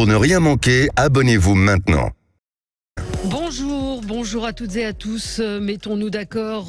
Pour ne rien manquer, abonnez-vous maintenant. Bonjour à toutes et à tous. Mettons-nous d'accord,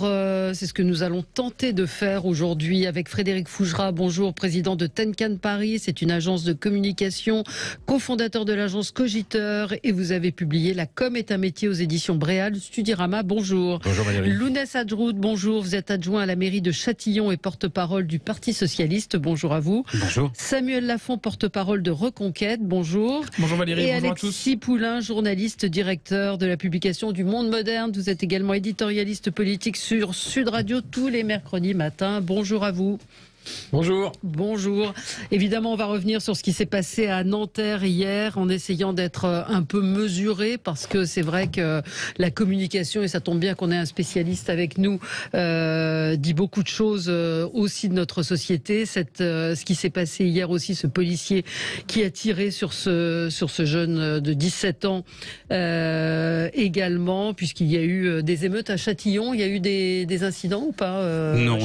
c'est ce que nous allons tenter de faire aujourd'hui avec Frédéric Fougera. Bonjour, président de Tenkan Paris. C'est une agence de communication, cofondateur de l'agence Cogiteur. Et vous avez publié La com est un métier aux éditions Bréal, Studirama. Bonjour. Bonjour Valérie. Lounès Adjroud, bonjour. Vous êtes adjoint à la mairie de Châtillon et porte-parole du Parti Socialiste. Bonjour à vous. Bonjour. Samuel Lafont, porte-parole de Reconquête. Bonjour. Bonjour Valérie, et bonjour Alexis à tous. Poulain, journaliste, directeur de la publication du Monde Moderne. Vous êtes également éditorialiste politique sur Sud Radio tous les mercredis matins. Bonjour à vous. Bonjour. Bonjour. Évidemment, on va revenir sur ce qui s'est passé à Nanterre hier en essayant d'être un peu mesuré parce que c'est vrai que la communication, et ça tombe bien qu'on ait un spécialiste avec nous, dit beaucoup de choses aussi de notre société. Ce qui s'est passé hier aussi, ce policier qui a tiré sur ce jeune de 17 ans également, puisqu'il y a eu des émeutes à Châtillon. Il y a eu des incidents ou pas Non,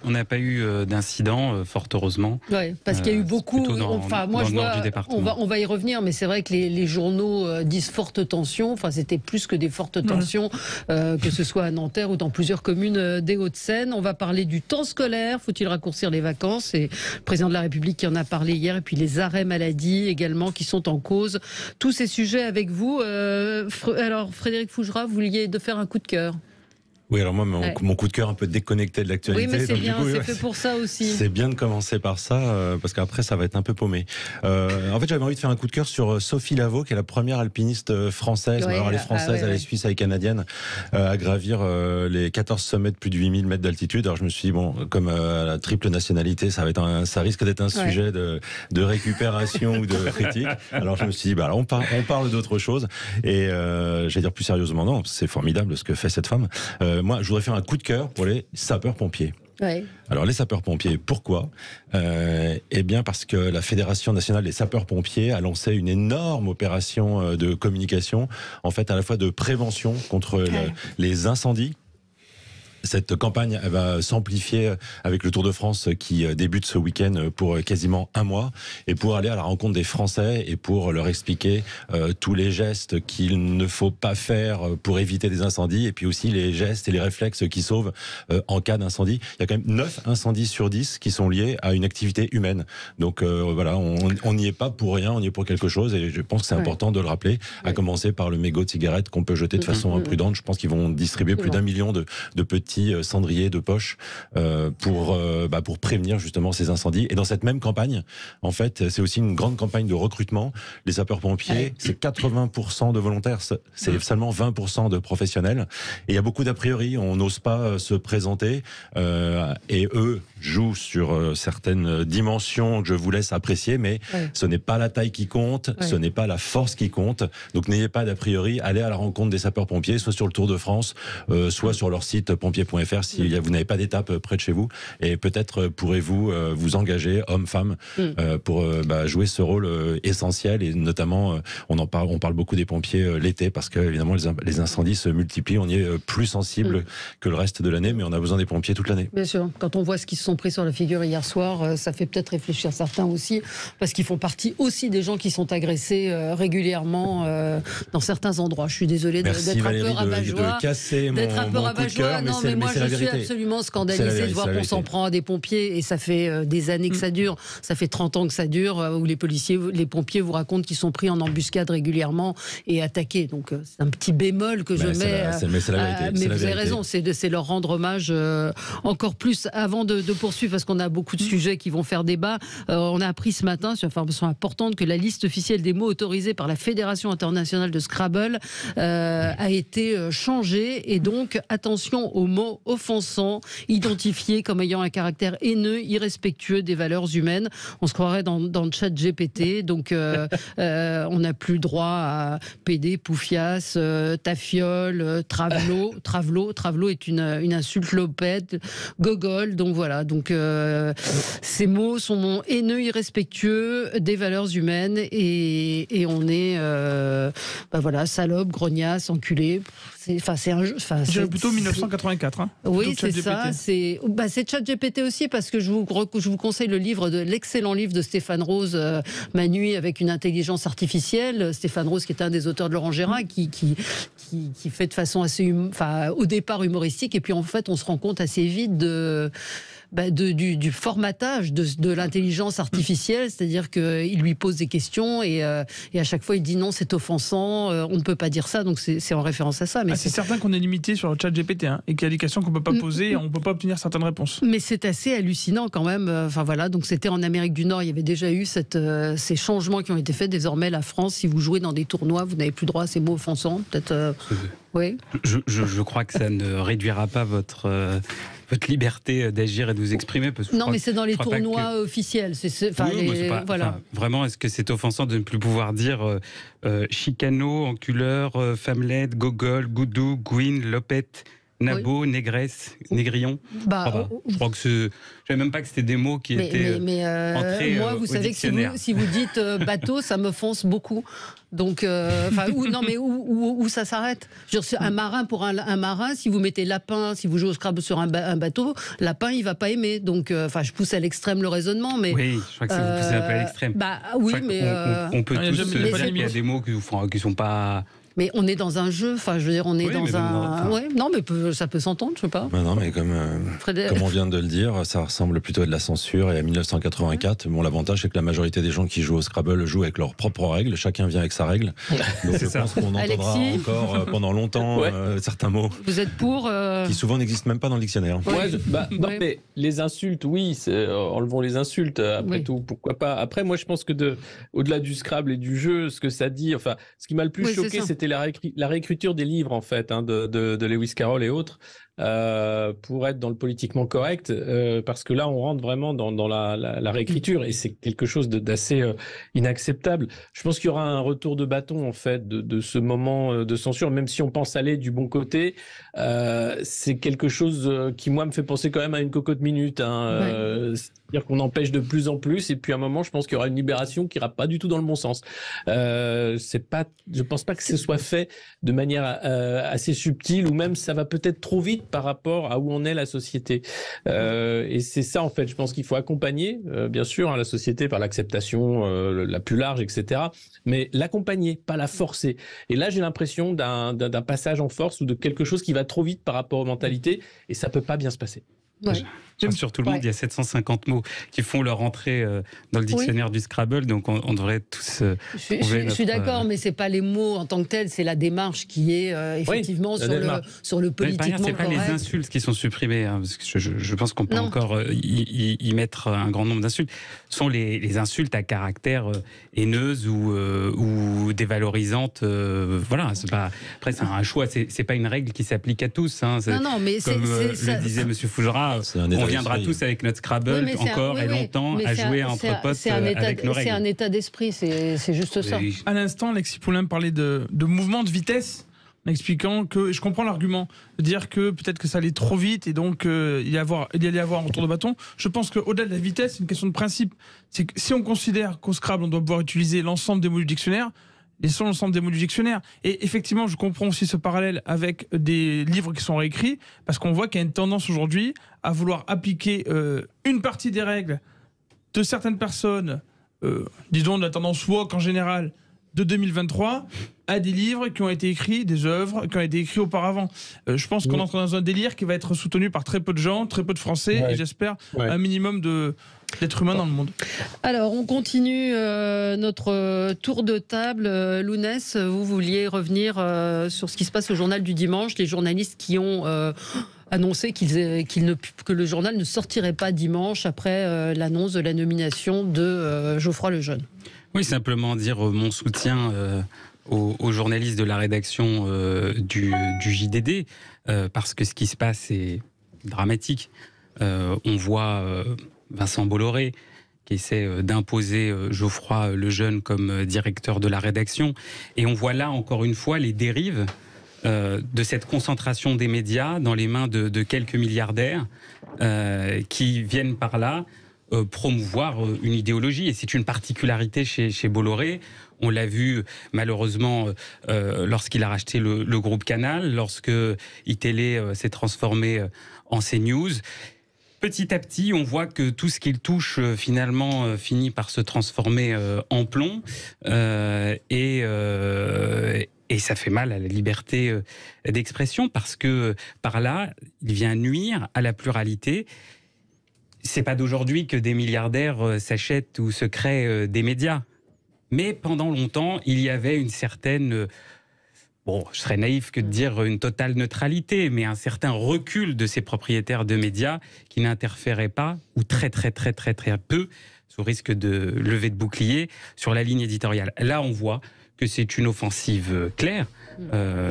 on n'a pas eu d'incident. Fort heureusement. Ouais, parce qu'il y a eu beaucoup. Moi, je vois. On va y revenir, mais c'est vrai que les journaux disent forte tension. Enfin, c'était plus que des fortes tensions, que ce soit à Nanterre ou dans plusieurs communes des Hauts-de-Seine. On va parler du temps scolaire. Faut-il raccourcir les vacances? C'est le président de la République qui en a parlé hier. Et puis les arrêts maladie également qui sont en cause. Tous ces sujets avec vous. Alors, Frédéric Fougera, vous vouliez de faire un coup de cœur. Oui, alors moi, mon coup de cœur un peu déconnecté de l'actualité. Oui, mais c'est bien, c'est fait pour ça aussi. C'est bien de commencer par ça, parce qu'après, ça va être un peu paumé. En fait, j'avais envie de faire un coup de cœur sur Sophie Lavaux, qui est la première alpiniste française, alors elle est française, elle est suisse, elle est canadienne, à gravir les 14 sommets de plus de 8000 mètres d'altitude. Alors je me suis dit, bon, comme la triple nationalité, ça risque d'être un sujet de récupération ou de critique. Alors je me suis dit, alors on parle d'autre chose. Et j'allais dire plus sérieusement, non, c'est formidable ce que fait cette femme. Moi, je voudrais faire un coup de cœur pour les sapeurs-pompiers. Ouais. Alors les sapeurs-pompiers, pourquoi ? Eh bien parce que la Fédération nationale des sapeurs-pompiers a lancé une énorme opération de communication, en fait à la fois de prévention contre les incendies. Cette campagne, elle va s'amplifier avec le Tour de France qui débute ce week-end pour quasiment un mois, et pour aller à la rencontre des Français et pour leur expliquer tous les gestes qu'il ne faut pas faire pour éviter des incendies, et puis aussi les gestes et les réflexes qui sauvent en cas d'incendie. Il y a quand même 9 incendies sur 10 qui sont liés à une activité humaine. Donc voilà, on n'y est pas pour rien, on y est pour quelque chose, et je pense que c'est important de le rappeler, à commencer par le mégot de cigarette qu'on peut jeter de façon imprudente. Je pense qu'ils vont distribuer plus d'1 million de petits cendriers de poche pour prévenir justement ces incendies. Et dans cette même campagne, en fait, c'est aussi une grande campagne de recrutement. Les sapeurs-pompiers, c'est 80% de volontaires, c'est seulement 20% de professionnels. Et il y a beaucoup d'a priori, on n'ose pas se présenter, et eux jouent sur certaines dimensions que je vous laisse apprécier, mais ce n'est pas la taille qui compte, ce n'est pas la force qui compte. Donc n'ayez pas d'a priori, allez à la rencontre des sapeurs-pompiers, soit sur le Tour de France, soit sur leur site pompier.fr si vous n'avez pas d'étape près de chez vous, et peut-être pourrez-vous vous engager, hommes, femmes, pour jouer ce rôle essentiel. Et notamment, on parle beaucoup des pompiers l'été, parce que évidemment les incendies se multiplient, on y est plus sensible que le reste de l'année, mais on a besoin des pompiers toute l'année. Bien sûr, quand on voit ce qu'ils se sont pris sur la figure hier soir, ça fait peut-être réfléchir certains aussi, parce qu'ils font partie aussi des gens qui sont agressés régulièrement dans certains endroits. Je suis désolée d'être un peu rabat-joie. De casser mon coup de cœur, non, mais moi je suis absolument scandalisée de voir qu'on s'en prend à des pompiers, et ça fait des années que ça dure, ça fait 30 ans que ça dure, où les pompiers vous racontent qu'ils sont pris en embuscade régulièrement et attaqués. Donc c'est un petit bémol que je mets. Mais c'est la vérité. Mais vous avez raison, c'est leur rendre hommage encore plus. Avant de poursuivre, parce qu'on a beaucoup de sujets qui vont faire débat, on a appris ce matin, sur une information importante, que la liste officielle des mots autorisés par la Fédération internationale de Scrabble a été changée, et donc attention aux mots offensants, identifiés comme ayant un caractère haineux, irrespectueux des valeurs humaines. On se croirait dans le chat GPT. Donc on n'a plus droit à PD, poufias, tafiole, travelot est une insulte, lopette, gogol. Donc voilà, donc ces mots sont haineux, irrespectueux des valeurs humaines, et on est voilà, salope, grognasse, enculé. c'est un jeu. J'ai plutôt 1984. Hein, oui, c'est ça. C'est ChatGPT aussi, parce que je vous conseille le livre l'excellent livre de Stéphane Rose, Ma nuit avec une intelligence artificielle. Stéphane Rose, qui est un des auteurs de Laurent Gérard, qui fait de façon assez, au départ humoristique, et puis en fait, on se rend compte assez vite du formatage de l'intelligence artificielle, c'est-à-dire qu'il lui pose des questions et à chaque fois il dit non, c'est offensant, on ne peut pas dire ça, donc c'est en référence à ça. Mais c'est certain qu'on est limité sur le chat GPT, hein, et qu'il y a des questions qu'on ne peut pas poser et on ne peut pas obtenir certaines réponses. Mais c'est assez hallucinant quand même. Donc c'était en Amérique du Nord, il y avait déjà eu ces changements qui ont été faits. Désormais, la France, si vous jouez dans des tournois, vous n'avez plus droit à ces mots offensants. Peut-être. Oui. Je crois que ça ne réduira pas votre liberté d'agir et de vous exprimer. Parce que mais c'est dans les tournois officiels. Vraiment, est-ce que c'est offensant de ne plus pouvoir dire chicano, enculeur, femmelette, gogol, goudou, gouine, lopette, nabo, négresse, négrillon? Je crois que je savais même pas que c'était des mots qui étaient entrés moi, vous savez dictionnaire. Que si vous dites bateau, ça me fonce beaucoup. Donc, où ça s'arrête? Un marin, pour un marin, si vous mettez lapin, si vous jouez au Scrabble sur un bateau, lapin, il va pas aimer. Donc, je pousse à l'extrême le raisonnement, mais oui, je crois que vous poussez un peu à l'extrême. On peut tous se dire qu'il y a des mots qui sont pas. Mais on est dans un jeu, on est dans un... non, mais ça peut s'entendre, je sais pas. Non, mais comme on vient de le dire, ça ressemble plutôt à de la censure. Et à 1984, l'avantage, c'est que la majorité des gens qui jouent au Scrabble jouent avec leurs propres règles. Chacun vient avec sa règle. Donc je pense qu'on entendra encore pendant longtemps certains mots. Vous êtes pour qui souvent n'existent même pas dans le dictionnaire. Non, mais les insultes, oui, enlevons les insultes. Après tout, pourquoi pas. Après, moi, je pense que au-delà du Scrabble et du jeu, ce que ça dit, ce qui m'a le plus choqué, c'était la réécriture des livres, en fait, de Lewis Carroll et autres, pour être dans le politiquement correct, parce que là, on rentre vraiment dans la réécriture, et c'est quelque chose d'assez inacceptable. Je pense qu'il y aura un retour de bâton, en fait, de ce moment de censure, même si on pense aller du bon côté. C'est quelque chose qui, moi, me fait penser quand même à une cocotte minute. C'est-à-dire qu'on empêche de plus en plus, et puis à un moment, je pense qu'il y aura une libération qui ira pas du tout dans le bon sens. Je pense pas que ce soit fait de manière assez subtile, ou même ça va peut-être trop vite par rapport à où en est la société. Et c'est ça, en fait, je pense qu'il faut accompagner, bien sûr, la société par l'acceptation la plus large, etc. Mais l'accompagner, pas la forcer. Et là, j'ai l'impression d'un passage en force ou de quelque chose qui va trop vite par rapport aux mentalités, et ça peut pas bien se passer. Sur tout le monde, il y a 750 mots qui font leur entrée dans le dictionnaire du Scrabble, donc on devrait tous je suis d'accord, mais c'est pas les mots en tant que tels, c'est la démarche qui est effectivement sur le politiquement correct. C'est pas les insultes qui sont supprimées, parce que je pense qu'on peut encore y mettre un grand nombre d'insultes. Ce sont les insultes à caractère haineuse ou dévalorisantes. Après, c'est un choix, c'est pas une règle qui s'applique à tous. Non, mais comme le disait Monsieur Fougera, on viendra tous avec notre Scrabble encore et longtemps à jouer entre potes avec nos règles. C'est un état d'esprit, c'est juste ça. À l'instant, Alexis Poulain parlait de mouvement de vitesse, en expliquant que, et je comprends l'argument, de dire que peut-être que ça allait trop vite et donc il y allait avoir un retour de bâton. Je pense qu'au-delà de la vitesse, c'est une question de principe. C'est que si on considère qu'au Scrabble, on doit pouvoir utiliser l'ensemble des mots du dictionnaire, laissons l'ensemble des mots du dictionnaire. Et effectivement, je comprends aussi ce parallèle avec des livres qui sont réécrits, parce qu'on voit qu'il y a une tendance aujourd'hui à vouloir appliquer une partie des règles de certaines personnes, disons de la tendance woke en général, de 2023, à des livres qui ont été écrits, des œuvres qui ont été écrites auparavant. Je pense qu'on entre dans un délire qui va être soutenu par très peu de gens, très peu de Français, et j'espère un minimum d'êtres humains dans le monde. Alors, on continue notre tour de table. Lounès, vous vouliez revenir sur ce qui se passe au journal du dimanche, les journalistes qui ont annoncé que le journal ne sortirait pas dimanche après l'annonce de la nomination de Geoffroy Lejeune. Oui, simplement dire mon soutien aux journalistes de la rédaction du JDD, parce que ce qui se passe est dramatique. On voit Vincent Bolloré qui essaie d'imposer Geoffroy Lejeune comme directeur de la rédaction, et on voit là encore une fois les dérives de cette concentration des médias dans les mains de quelques milliardaires qui viennent par là promouvoir une idéologie. Et c'est une particularité chez Bolloré. On l'a vu malheureusement lorsqu'il a racheté le groupe Canal, lorsque iTélé s'est transformé en CNews. Petit à petit, on voit que tout ce qu'il touche finalement finit par se transformer en plomb et ça fait mal à la liberté d'expression parce que par là, il vient nuire à la pluralité. C'est pas d'aujourd'hui que des milliardaires s'achètent ou se créent des médias. Mais pendant longtemps, il y avait une certaine... Bon, je serais naïf que de dire une totale neutralité, mais un certain recul de ces propriétaires de médias qui n'interféraient pas, ou très peu, sous risque de levée de bouclier, sur la ligne éditoriale. Là, on voit que c'est une offensive claire.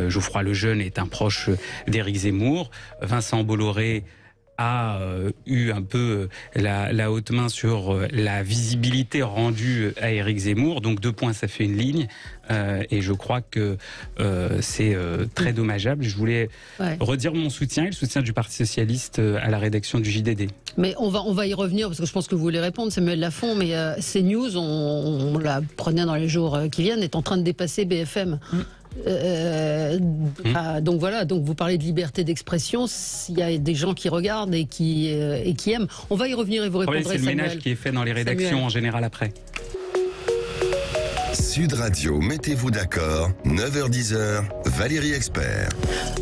Geoffroy Lejeune est un proche d'Éric Zemmour. Vincent Bolloré a eu un peu la haute main sur la visibilité rendue à Éric Zemmour. Donc 2 points, ça fait une ligne. Et je crois que c'est très dommageable. Je voulais redire mon soutien et le soutien du Parti Socialiste à la rédaction du JDD. Mais on va y revenir, parce que je pense que vous voulez répondre, Samuel Lafont, mais CNews, on la prenait dans les jours qui viennent, est en train de dépasser BFM. Donc voilà, donc vous parlez de liberté d'expression, il y a des gens qui regardent et qui aiment. On va y revenir et vous répondrez, Samuel. C'est le ménage qui est fait dans les rédactions Samuel. En général après. Sud Radio, mettez-vous d'accord, 9h-10h, Valérie Expert.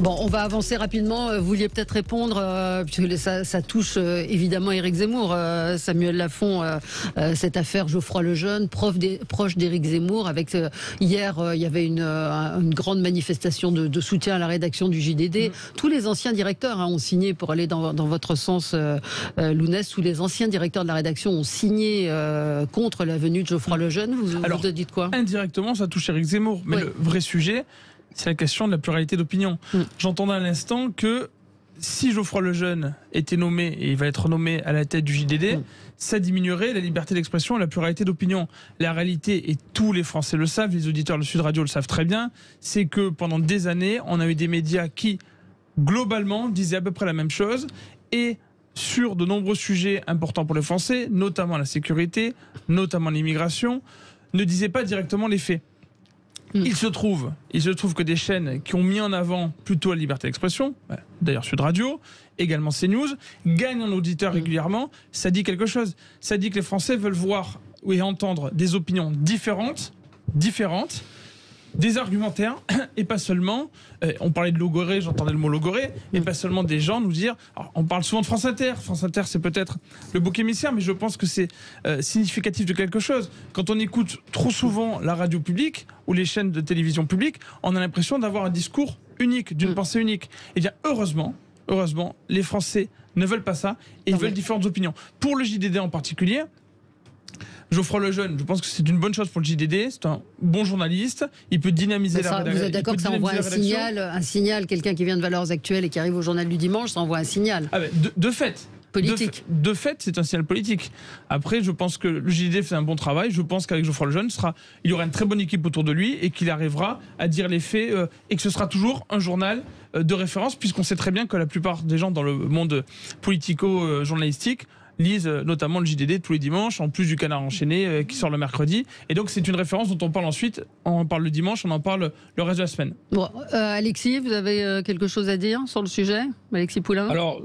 Bon, on va avancer rapidement. Vous vouliez peut-être répondre, puisque ça touche évidemment Éric Zemmour, Samuel Lafont, cette affaire Geoffroy Lejeune, proche d'Éric Zemmour. Avec hier, il y avait une grande manifestation de soutien à la rédaction du JDD. Tous les anciens directeurs ont signé, pour aller dans votre sens, Lounès, tous les anciens directeurs de la rédaction ont signé contre la venue de Geoffroy Lejeune. Vous dites quoi ? Indirectement, ça touche Éric Zemmour. Mais le vrai sujet, c'est la question de la pluralité d'opinion. J'entendais à l'instant que si Geoffroy Lejeune était nommé, et il va être nommé à la tête du JDD, ça diminuerait la liberté d'expression et la pluralité d'opinion. La réalité, et tous les Français le savent, les auditeurs de Sud Radio le savent très bien, c'est que pendant des années, on a eu des médias qui, globalement, disaient à peu près la même chose, et sur de nombreux sujets importants pour les Français, notamment la sécurité, notamment l'immigration, ne disaient pas directement les faits. Il se trouve que des chaînes qui ont mis en avant plutôt la liberté d'expression, d'ailleurs Sud Radio, également CNews, gagnent en auditeurs régulièrement. Ça dit quelque chose. Ça dit que les Français veulent voir et entendre des opinions différentes, des argumentaires, et pas seulement, on parlait de logoré, j'entendais le mot logoré, et pas seulement des gens nous dire, alors on parle souvent de France Inter c'est peut-être le bouc émissaire, mais je pense que c'est significatif de quelque chose. Quand on écoute trop souvent la radio publique, ou les chaînes de télévision publique, on a l'impression d'avoir un discours unique, d'une pensée unique. Et bien heureusement, les Français ne veulent pas ça, et ils veulent différentes opinions. Pour le JDD en particulier, Geoffroy Lejeune, je pense que c'est une bonne chose pour le JDD. C'est un bon journaliste. Il peut dynamiser la rédaction. Vous êtes d'accord que ça envoie un signal, quelqu'un qui vient de Valeurs Actuelles et qui arrive au Journal du Dimanche, ça envoie un signal. De fait. Politique. De fait, c'est un signal politique. Après, je pense que le JDD fait un bon travail. Je pense qu'avec Geoffroy Lejeune, il y aura une très bonne équipe autour de lui et qu'il arrivera à dire les faits et que ce sera toujours un journal de référence, puisqu'on sait très bien que la plupart des gens dans le monde politico-journalistique lisent notamment le JDD tous les dimanches, en plus du Canard enchaîné qui sort le mercredi. Et donc c'est une référence dont on parle ensuite. On en parle le dimanche, on en parle le reste de la semaine. Bon, Alexis, vous avez quelque chose à dire sur le sujet, Alexis Poulain ? Alors,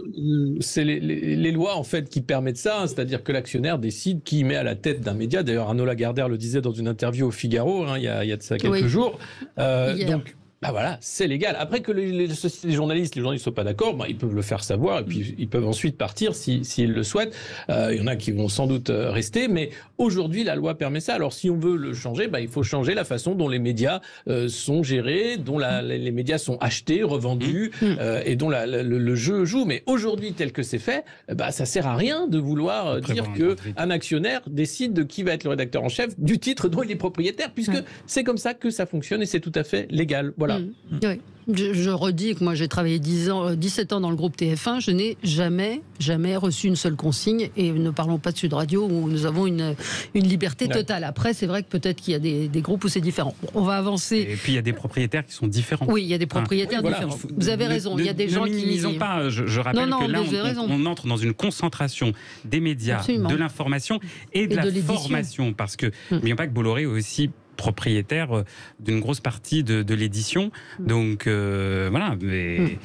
c'est les lois en fait qui permettent ça, c'est-à-dire que l'actionnaire décide qui met à la tête d'un média. D'ailleurs, Arnaud Lagardère le disait dans une interview au Figaro, il y a de ça quelques jours. Donc, voilà, c'est légal. Après que les journalistes ne soient pas d'accord, ils peuvent le faire savoir et puis ils peuvent ensuite partir s'ils le souhaitent. Il y en a qui vont sans doute rester, mais aujourd'hui la loi permet ça. Alors si on veut le changer, il faut changer la façon dont les médias sont gérés, dont les médias sont achetés, revendus et dont le jeu joue. Mais aujourd'hui, tel que c'est fait, ça sert à rien de vouloir dire qu'un actionnaire décide de qui va être le rédacteur en chef du titre dont il est propriétaire, puisque c'est comme ça que ça fonctionne et c'est tout à fait légal. Voilà. Oui. Je redis que moi j'ai travaillé 17 ans dans le groupe TF1, je n'ai jamais reçu une seule consigne, et ne parlons pas de Sud Radio où nous avons une liberté totale. Après c'est vrai que peut-être qu'il y a des groupes où c'est différent. On va avancer. Et puis il y a des propriétaires qui sont différents. Oui, il y a des propriétaires différents. Vous avez raison, il y a des gens qui... Ne minimisons pas, je rappelle que là on entre dans une concentration des médias, de l'information et de la formation, parce que n'oublions pas que Bolloré est aussi propriétaire d'une grosse partie de l'édition. Donc voilà. Mais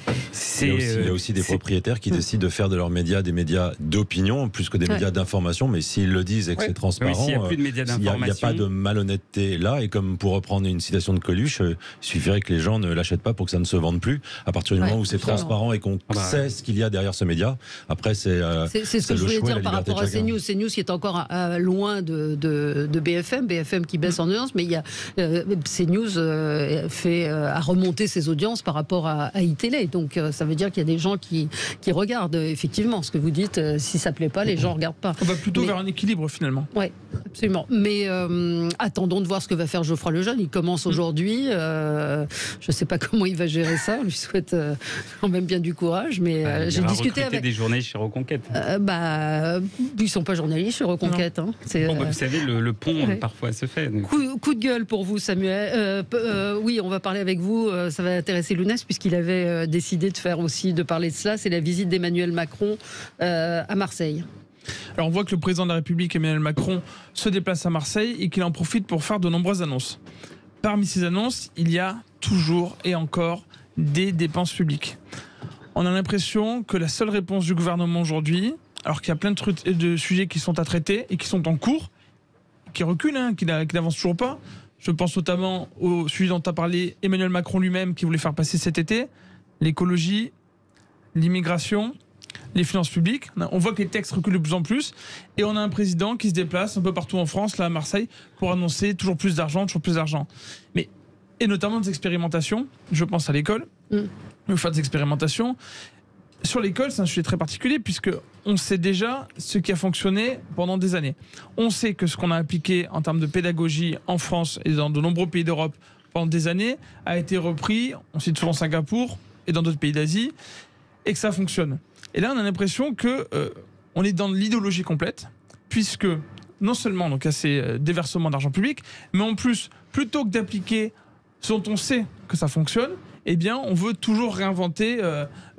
il y a aussi des propriétaires qui décident de faire de leurs médias des médias d'opinion plus que des médias d'information. Mais s'ils le disent et que c'est transparent, s'il n'y a plus de médias d'information, il n'y a pas de malhonnêteté là. Et comme pour reprendre une citation de Coluche, il suffirait que les gens ne l'achètent pas pour que ça ne se vende plus. À partir du moment où c'est transparent et qu'on sait ce qu'il y a derrière ce média, après c'est ce que je voulais dire par rapport à CNews. CNews qui est encore loin de BFM qui baisse en audience, mais il y a CNews a remonté ses audiences par rapport à iTélé. Donc ça veut dire qu'il y a des gens qui regardent effectivement ce que vous dites. Si ça plaît pas, les gens regardent pas. On va plutôt vers un équilibre finalement. Oui, absolument. Mais attendons de voir ce que va faire Geoffroy Lejeune. Il commence aujourd'hui. Je ne sais pas comment il va gérer ça. On lui souhaite quand même bien du courage. Mais j'ai discuté avec des journalistes chez Reconquête. Ils sont pas journalistes chez Reconquête. Hein. Vous savez, le pont parfois se fait. Donc. Coup de gueule pour vous, Samuel. Oui, on va parler avec vous. Ça va intéresser Lounès puisqu'il avait décidé de parler de cela. C'est la visite d'Emmanuel Macron à Marseille. Alors on voit que le président de la République, Emmanuel Macron, se déplace à Marseille et qu'il en profite pour faire de nombreuses annonces. Parmi ces annonces, il y a toujours et encore des dépenses publiques. On a l'impression que la seule réponse du gouvernement aujourd'hui, alors qu'il y a plein de sujets qui sont à traiter et qui sont en cours, qui reculent, qui n'avancent toujours pas. Je pense notamment au sujet dont a parlé Emmanuel Macron lui-même, qui voulait faire passer cet été, l'écologie, l'immigration, les finances publiques. On voit que les textes reculent de plus en plus et on a un président qui se déplace un peu partout en France, là à Marseille, pour annoncer toujours plus d'argent. Et notamment des expérimentations. Je pense à l'école. Il faut faire des expérimentations. Sur l'école, c'est un sujet très particulier puisque on sait déjà ce qui a fonctionné pendant des années. On sait que ce qu'on a appliqué en termes de pédagogie en France et dans de nombreux pays d'Europe pendant des années a été repris, on cite souvent Singapour et dans d'autres pays d'Asie, et que ça fonctionne. Et là, on a l'impression que on est dans l'idéologie complète, puisque non seulement donc, il y a ces déversements d'argent public, mais en plus, plutôt que d'appliquer ce dont on sait que ça fonctionne, eh bien, on veut toujours réinventer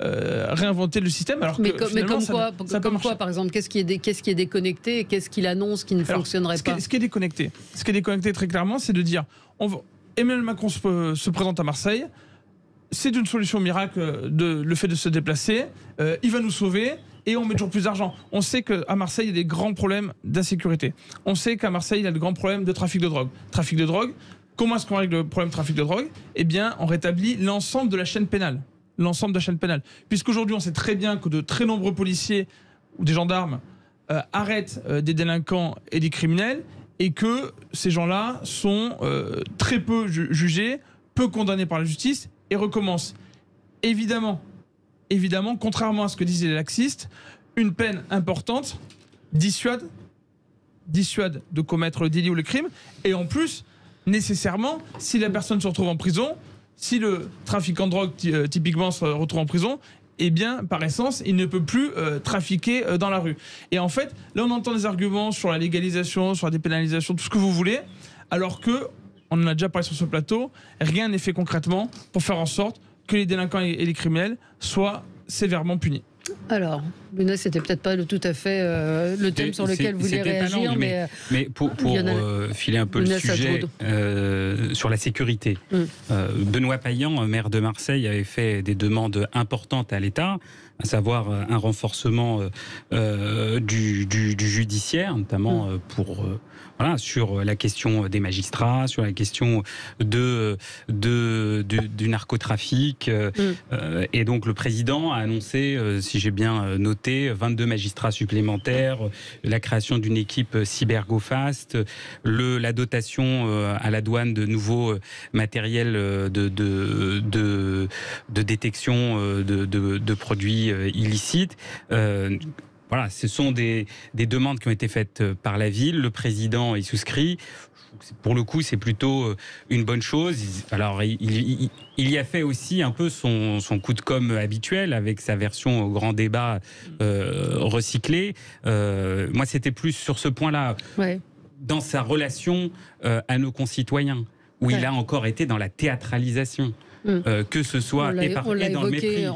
le système. Alors comme quoi, par exemple, qu'est-ce qui est déconnecté et qu'est-ce qu'il annonce qui ne fonctionnerait pas? Ce qui est déconnecté très clairement, c'est de dire Emmanuel Macron se présente à Marseille. C'est une solution miracle le fait de se déplacer. Il va nous sauver et on met toujours plus d'argent. On sait qu'à Marseille, il y a des grands problèmes d'insécurité. On sait qu'à Marseille, il y a de grands problèmes de trafic de drogue. Comment est-ce qu'on règle le problème de trafic de drogue? Eh bien, on rétablit l'ensemble de la chaîne pénale. Puisqu'aujourd'hui, on sait très bien que de très nombreux policiers ou des gendarmes arrêtent des délinquants et des criminels et que ces gens-là sont très peu jugés, peu condamnés par la justice et recommencent. Évidemment, contrairement à ce que disent les laxistes, une peine importante dissuade de commettre le délit ou le crime et en plus, nécessairement, si la personne se retrouve en prison, si le trafiquant de drogue typiquement se retrouve en prison, eh bien, par essence, il ne peut plus trafiquer dans la rue. Et en fait, là, on entend des arguments sur la légalisation, sur la dépénalisation, tout ce que vous voulez, alors que, on en a déjà parlé sur ce plateau, rien n'est fait concrètement pour faire en sorte que les délinquants et les criminels soient sévèrement punis. Alors, Lounès, c'était peut-être pas tout à fait le thème sur lequel vous vouliez réagir, mais pour filer un peu le sujet sur la sécurité. Benoît Payan, maire de Marseille, avait fait des demandes importantes à l'État, à savoir un renforcement du judiciaire, notamment sur la question des magistrats, sur la question du narcotrafic. Et donc le président a annoncé, si j'ai bien noté, 22 magistrats supplémentaires, la création d'une équipe cyber-go-fast, la dotation à la douane de nouveaux matériels de détection de produits illicites. Voilà, ce sont des demandes qui ont été faites par la ville. Le président y souscrit. Pour le coup, c'est plutôt une bonne chose. Alors, il y a fait aussi un peu son coup de com' habituel avec sa version au grand débat recyclée. Moi, c'était plus sur ce point-là, dans sa relation à nos concitoyens, où il a encore été dans la théâtralisation. Que ce soit dans le mépris.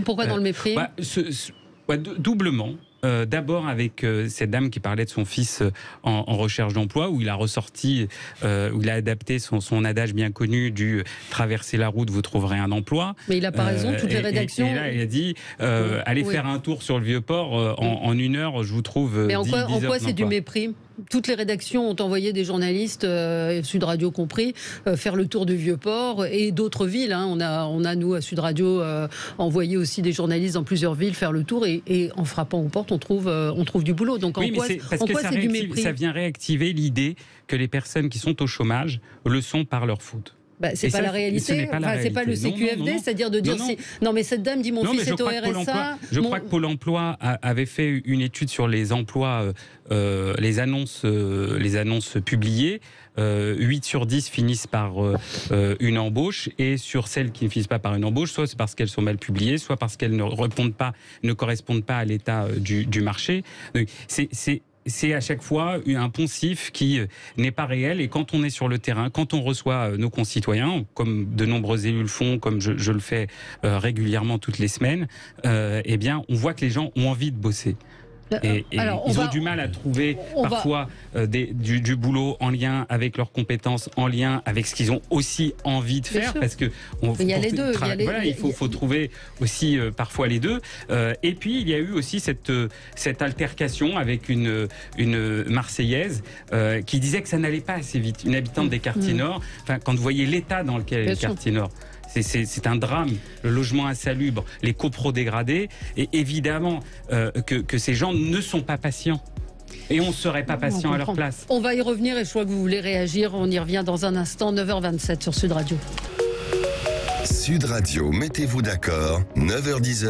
Pourquoi dans le mépris? Doublement. D'abord avec cette dame qui parlait de son fils en recherche d'emploi, où il a ressorti, où il a adapté son adage bien connu du traverser la route, vous trouverez un emploi. Mais il n'a pas raison, toutes les rédactions. Et là, il a dit allez faire un tour sur le Vieux-Port en 1 heure, je vous trouve. Mais en quoi c'est du mépris? Toutes les rédactions ont envoyé des journalistes, Sud Radio compris, faire le tour du Vieux-Port et d'autres villes. Hein. On a, nous, à Sud Radio, envoyé aussi des journalistes dans plusieurs villes faire le tour et en frappant aux portes, on trouve du boulot. Donc en quoi c'est du mépris? Ça vient réactiver l'idée que les personnes qui sont au chômage le sont par leur faute. C'est pas la réalité, c'est pas le CQFD, c'est-à dire de dire non mais cette dame dit mon fils est au RSA. Je crois que Pôle emploi avait fait une étude sur les emplois, les annonces publiées. 8 sur 10 finissent par une embauche, et sur celles qui ne finissent pas par une embauche, soit c'est parce qu'elles sont mal publiées, soit parce qu'elles ne correspondent pas à l'état du marché. Donc, c'est à chaque fois un poncif qui n'est pas réel, et quand on est sur le terrain, quand on reçoit nos concitoyens, comme de nombreux élus le font, comme je le fais régulièrement toutes les semaines, eh bien on voit que les gens ont envie de bosser. Et ils ont du mal à trouver parfois du boulot en lien avec leurs compétences, en lien avec ce qu'ils ont aussi envie de faire, parce que il y a les deux. Il faut trouver aussi parfois les deux. Et puis il y a eu aussi cette altercation avec une Marseillaise qui disait que ça n'allait pas assez vite. Une habitante des quartiers nord. Enfin, quand vous voyez l'état dans lequel est le quartier nord. C'est un drame, le logement insalubre, les copros dégradés, et évidemment que ces gens ne sont pas patients. Et on ne serait pas patient à leur place. On va y revenir, et je vois que vous voulez réagir. On y revient dans un instant, 9h27 sur Sud Radio. Sud Radio, mettez-vous d'accord, 9h10,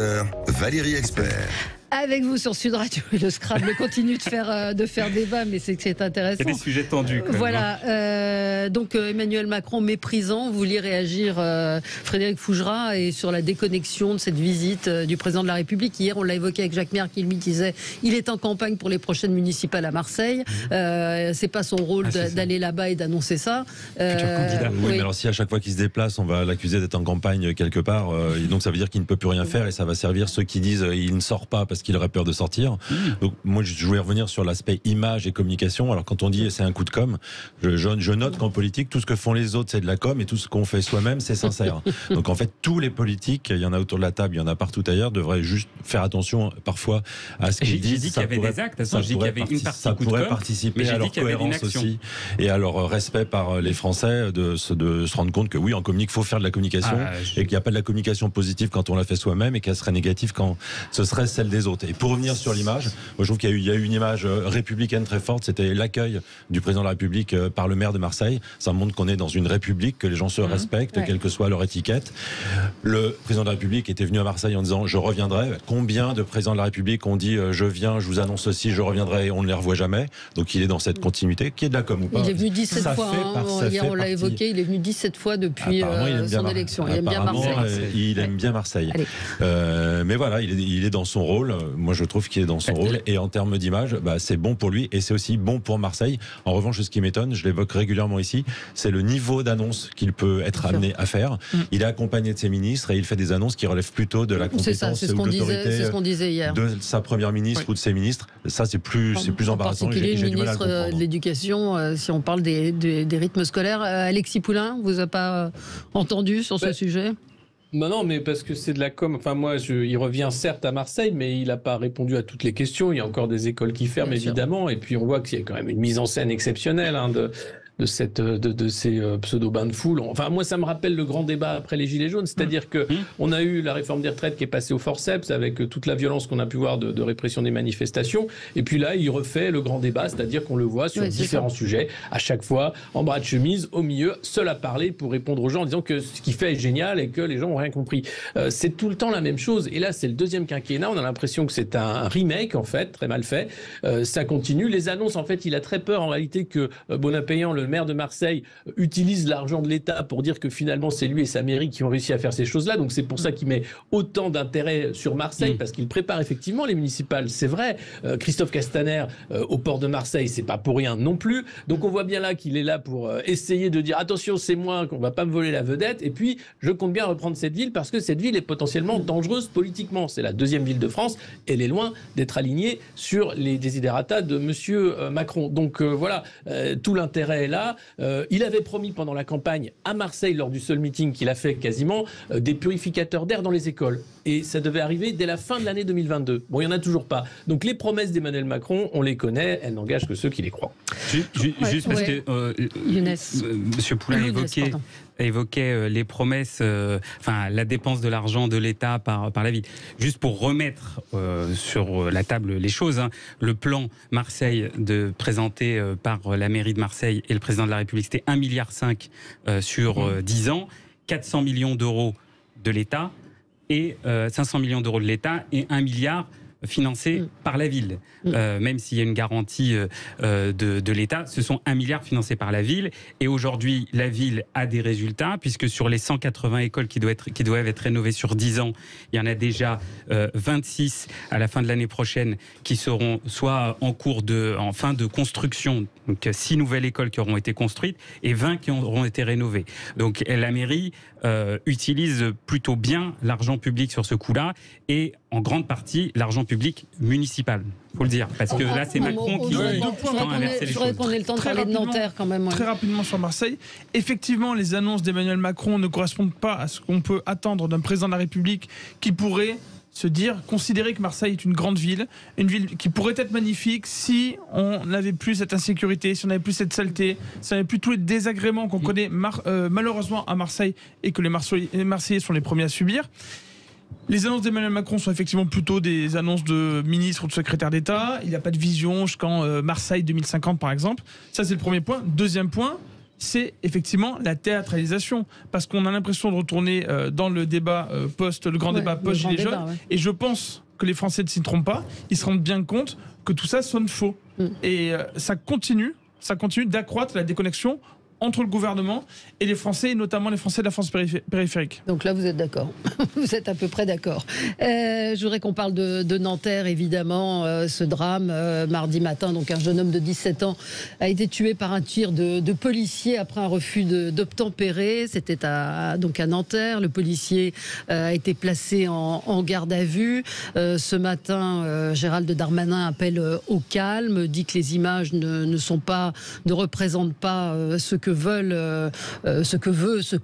Valérie Expert. Avec vous sur Sud Radio, et le Scrabble continue de faire débat, mais c'est intéressant. Il y a des sujets tendus. Voilà. Donc Emmanuel Macron méprisant. Vous vouliez réagir, Frédéric Fougera, et sur la déconnexion de cette visite du président de la République. Hier, on l'a évoqué avec Jacques Merck, qui lui disait il est en campagne pour les prochaines municipales à Marseille. C'est pas son rôle d'aller là-bas et d'annoncer ça. Futur candidat. Oui, mais alors si à chaque fois qu'il se déplace, on va l'accuser d'être en campagne quelque part, et donc ça veut dire qu'il ne peut plus rien faire, et ça va servir ceux qui disent il ne sort pas parce qu'il aurait peur de sortir. Donc moi je voulais revenir sur l'aspect image et communication. Alors quand on dit c'est un coup de com', je note qu'en politique tout ce que font les autres c'est de la com, et tout ce qu'on fait soi-même c'est sincère. Donc en fait tous les politiques, il y en a autour de la table, il y en a partout ailleurs, devraient juste faire attention parfois à ce qu'ils disent. J'ai dit qu'il y avait des actes, j'ai dit qu'il y avait une partie ça pourrait participer à leur cohérence aussi, et à leur respect par les Français, de se rendre compte que oui, en communique, faut faire de la communication, et qu'il n'y a pas de la communication positive quand on la fait soi-même, et qu'elle serait négative quand ce serait celle des autres. Et pour revenir sur l'image, moi je trouve qu'il y a eu une image républicaine très forte, c'était l'accueil du président de la République par le maire de Marseille. Ça montre qu'on est dans une république, que les gens se respectent, quelle que soit leur étiquette. Le président de la République était venu à Marseille en disant je reviendrai. Combien de présidents de la République ont dit je viens, je vous annonce ceci, je reviendrai, et on ne les revoit jamais. Donc il est dans cette continuité, qui est de la com ou pas. Il est venu 17 fois, hier on l'a évoqué, il est venu 17 fois depuis son élection. Il aime bien Marseille. Il aime bien Marseille. Mais voilà, il est dans son rôle. Moi je trouve qu'il est dans son rôle, et en termes d'image, c'est bon pour lui, et c'est aussi bon pour Marseille. En revanche, ce qui m'étonne, je l'évoque régulièrement ici, c'est le niveau d'annonce qu'il peut être amené à faire. Il est accompagné de ses ministres, et il fait des annonces qui relèvent plutôt de la compétence ou de l'autorité de sa première ministre ou de ses ministres. Ça, c'est plus embarrassant. En particulier le ministre de l'Éducation, si on parle des rythmes scolaires. Alexis Poulain, vous a pas entendu sur ce sujet ? Non, mais parce que c'est de la com. Enfin, moi, il revient certes à Marseille, mais il n'a pas répondu à toutes les questions. Il y a encore des écoles qui ferment, évidemment. Et puis, on voit qu'il y a quand même une mise en scène exceptionnelle de ces pseudo-bains de foule. Enfin, moi, ça me rappelle le grand débat après les Gilets jaunes. C'est-à-dire que on a eu la réforme des retraites qui est passée au forceps, avec toute la violence qu'on a pu voir de répression des manifestations. Et puis là, il refait le grand débat, c'est-à-dire qu'on le voit sur différents sujets, à chaque fois, en bras de chemise, au milieu, seul à parler pour répondre aux gens en disant que ce qu'il fait est génial et que les gens n'ont rien compris. C'est tout le temps la même chose. Et là, c'est le deuxième quinquennat. On a l'impression que c'est un remake, en fait, très mal fait. Ça continue. Les annonces, en fait, il a très peur, en réalité, que Bonapéan, le le maire de Marseille utilise l'argent de l'État pour dire que finalement c'est lui et sa mairie qui ont réussi à faire ces choses-là. Donc c'est pour ça qu'il met autant d'intérêt sur Marseille, parce qu'il prépare effectivement les municipales. C'est vrai, Christophe Castaner au port de Marseille, c'est pas pour rien non plus. Donc on voit bien là qu'il est là pour essayer de dire attention, c'est moi, qu'on va pas me voler la vedette. Et puis je compte bien reprendre cette ville parce que cette ville est potentiellement dangereuse politiquement. C'est la deuxième ville de France. Elle est loin d'être alignée sur les desiderata de monsieur Macron. Donc voilà, tout l'intérêt est là. Il avait promis pendant la campagne à Marseille, lors du seul meeting qu'il a fait quasiment, des purificateurs d'air dans les écoles. Et ça devait arriver dès la fin de l'année 2022. Bon, il n'y en a toujours pas. Donc les promesses d'Emmanuel Macron, on les connaît, elles n'engagent que ceux qui les croient. Juste parce que M. Poulain évoquait les promesses, la dépense de l'argent de l'État par la ville. Juste pour remettre sur la table les choses, le plan Marseille présenté par la mairie de Marseille et le président de la République, c'était 1,5 milliard sur 10 ans, 400 millions d'euros de l'État et 500 millions d'euros de l'État et 1 milliard financé par la ville. Même s'il y a une garantie de l'État, ce sont 1 milliard financés par la ville. Et aujourd'hui, la ville a des résultats, puisque sur les 180 écoles qui doivent être rénovées sur 10 ans, il y en a déjà 26 à la fin de l'année prochaine qui seront soit en fin de construction, donc 6 nouvelles écoles qui auront été construites et 20 qui auront été rénovées. Donc la mairie utilise plutôt bien l'argent public sur ce coup-là et en grande partie l'argent public municipal, faut le dire, parce que là c'est Macron qui tend à inverser les choses. Je voudrais qu'on ait le temps de parler de Nanterre quand même. Très rapidement sur Marseille. Effectivement, les annonces d'Emmanuel Macron ne correspondent pas à ce qu'on peut attendre d'un président de la République qui pourrait considérer que Marseille est une grande ville, une ville qui pourrait être magnifique si on n'avait plus cette insécurité, si on n'avait plus cette saleté, si on n'avait plus tous les désagréments qu'on connaît malheureusement à Marseille et que les Marseillais sont les premiers à subir. Les annonces d'Emmanuel Macron sont effectivement plutôt des annonces de ministres ou de secrétaires d'État. Il n'y a pas de vision jusqu'en Marseille 2050 par exemple. Ça c'est le premier point. Deuxième point, c'est effectivement la théâtralisation, parce qu'on a l'impression de retourner dans le débat le grand débat post-Gilets jaunes, et je pense que les Français ne s'y trompent pas, ils se rendent bien compte que tout ça sonne faux. Et ça continue d'accroître la déconnexion entre le gouvernement et les Français, et notamment les Français de la France périphérique. Donc là, vous êtes d'accord. Vous êtes à peu près d'accord. Je voudrais qu'on parle de Nanterre, évidemment. Ce drame, mardi matin, donc un jeune homme de 17 ans a été tué par un tir de policier après un refus d'obtempérer. C'était à Nanterre. Le policier a été placé en garde à vue. Ce matin, Gérald Darmanin appelle au calme, dit que les images ne représentent pas ce que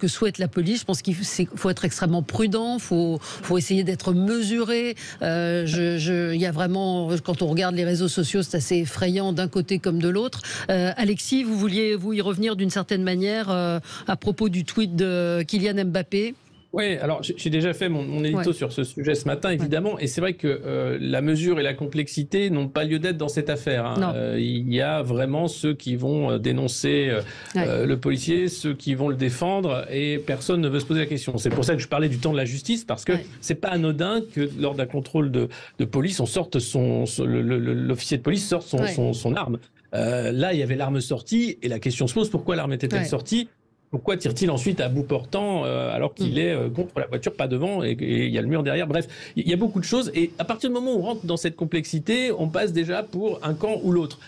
souhaite la police. Je pense qu'il faut être extrêmement prudent, faut essayer d'être mesuré. Il y a vraiment, quand on regarde les réseaux sociaux, c'est assez effrayant d'un côté comme de l'autre. Alexis, vous vouliez y revenir d'une certaine manière à propos du tweet de Kylian Mbappé? Oui, alors j'ai déjà fait mon édito sur ce sujet ce matin, évidemment, et c'est vrai que la mesure et la complexité n'ont pas lieu d'être dans cette affaire. Il y a vraiment ceux qui vont dénoncer le policier, ceux qui vont le défendre, et personne ne veut se poser la question. C'est pour ça que je parlais du temps de la justice, parce que c'est pas anodin que lors d'un contrôle de police, on sorte l'officier de police sorte son arme. Là, il y avait l'arme sortie, et la question se pose, pourquoi l'arme était-elle sortie ? Pourquoi tire-t-il ensuite à bout portant alors qu'il est contre la voiture, pas devant, et il y a le mur derrière? Bref, il y a beaucoup de choses. Et à partir du moment où on rentre dans cette complexité, on passe déjà pour un camp ou l'autre.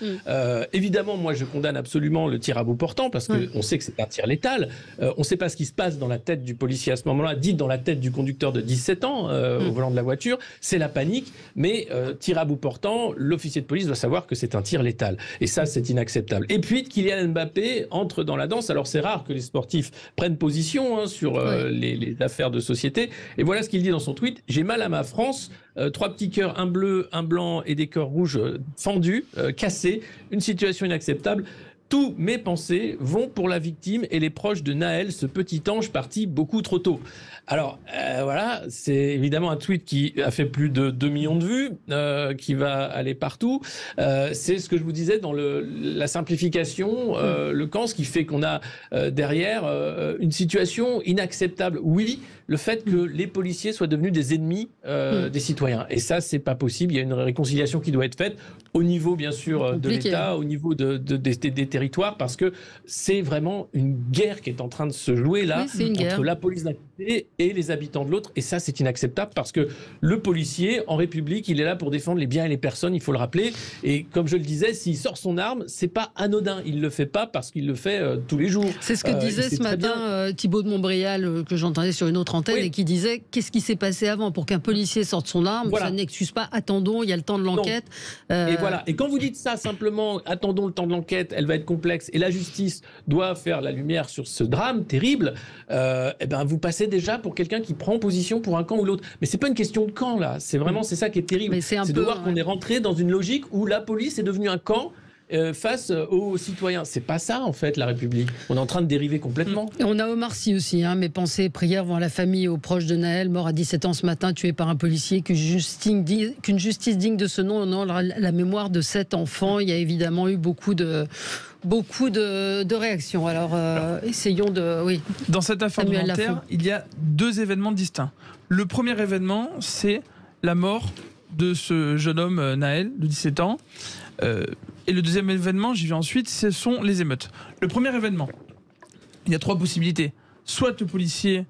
Évidemment, moi, je condamne absolument le tir à bout portant, parce qu'on sait que c'est un tir létal. On ne sait pas ce qui se passe dans la tête du policier à ce moment-là, dit dans la tête du conducteur de 17 ans au volant de la voiture. C'est la panique, mais tir à bout portant, l'officier de police doit savoir que c'est un tir létal. Et ça, c'est inacceptable. Et puis, Kylian Mbappé entre dans la danse. Alors, c'est rare que les sportifs prennent position sur les affaires de société. Et voilà ce qu'il dit dans son tweet. « J'ai mal à ma France. 3 petits cœurs, un bleu, un blanc et des cœurs rouges fendus, cassés. Une situation inacceptable. Tous mes pensées vont pour la victime et les proches de Naël, ce petit ange parti beaucoup trop tôt. » Alors, voilà, c'est évidemment un tweet qui a fait plus de 2 millions de vues, qui va aller partout. C'est ce que je vous disais dans la simplification, le camp, ce qui fait qu'on a derrière une situation inacceptable. Oui, le fait que les policiers soient devenus des ennemis des citoyens. Et ça, c'est pas possible. Il y a une réconciliation qui doit être faite au niveau, bien sûr, de l'État, au niveau des territoires. territoire, parce que c'est vraiment une guerre qui est en train de se jouer là, entre la police d'un côté et les habitants de l'autre. Et ça, c'est inacceptable, parce que le policier, en République, il est là pour défendre les biens et les personnes, il faut le rappeler. Et comme je le disais, s'il sort son arme, c'est pas anodin. Il le fait pas parce qu'il le fait tous les jours. C'est ce que disait ce matin Thibault de Montbrial, que j'entendais sur une autre antenne, et qui disait qu'est-ce qui s'est passé avant pour qu'un policier sorte son arme. Ça n'excuse pas, attendons, il y a le temps de l'enquête. Et voilà. Et quand vous dites ça simplement, attendons le temps de l'enquête, elle va être complexe et la justice doit faire la lumière sur ce drame terrible, eh ben vous passez déjà pour quelqu'un qui prend position pour un camp ou l'autre. Mais c'est pas une question de camp là, c'est vraiment c'est ça qui est terrible. C'est de voir qu'on est rentré dans une logique où la police est devenue un camp face aux citoyens. C'est pas ça en fait la République. On est en train de dériver complètement. Et on a Omar Sy aussi, mes pensées et prières vont à la famille et aux proches de Naël, mort à 17 ans ce matin, tué par un policier, qu'une justice digne de ce nom honore la mémoire de 7 enfants. Il y a évidemment eu beaucoup de réactions. Alors, essayons de... Oui. Dans cette affaire de Nanterre, il y a 2 événements distincts. Le premier événement, c'est la mort de ce jeune homme, Naël, de 17 ans. Et le deuxième événement, j'y vais ensuite, ce sont les émeutes. Le premier événement, il y a 3 possibilités. Soit le policier,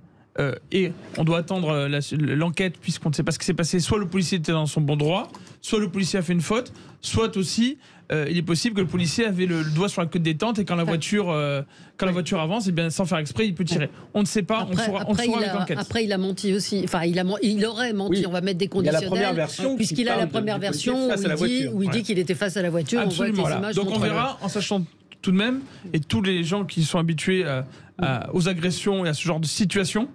et on doit attendre l'enquête puisqu'on ne sait pas ce qui s'est passé, soit le policier était dans son bon droit, soit le policier a fait une faute, soit aussi il est possible que le policier avait le doigt sur la queue de détente et quand la voiture avance, et bien, sans faire exprès, il peut tirer. On ne sait pas, on saura avec l'enquête. Après, il a menti aussi. Enfin, il aurait menti. Oui. On va mettre des conditionnels. Puisqu'il a la première version où il dit qu'il était face à la voiture. Absolument. On voit images. Donc on verra, en sachant tout de même, et tous les gens qui sont habitués aux agressions et à ce genre de situation,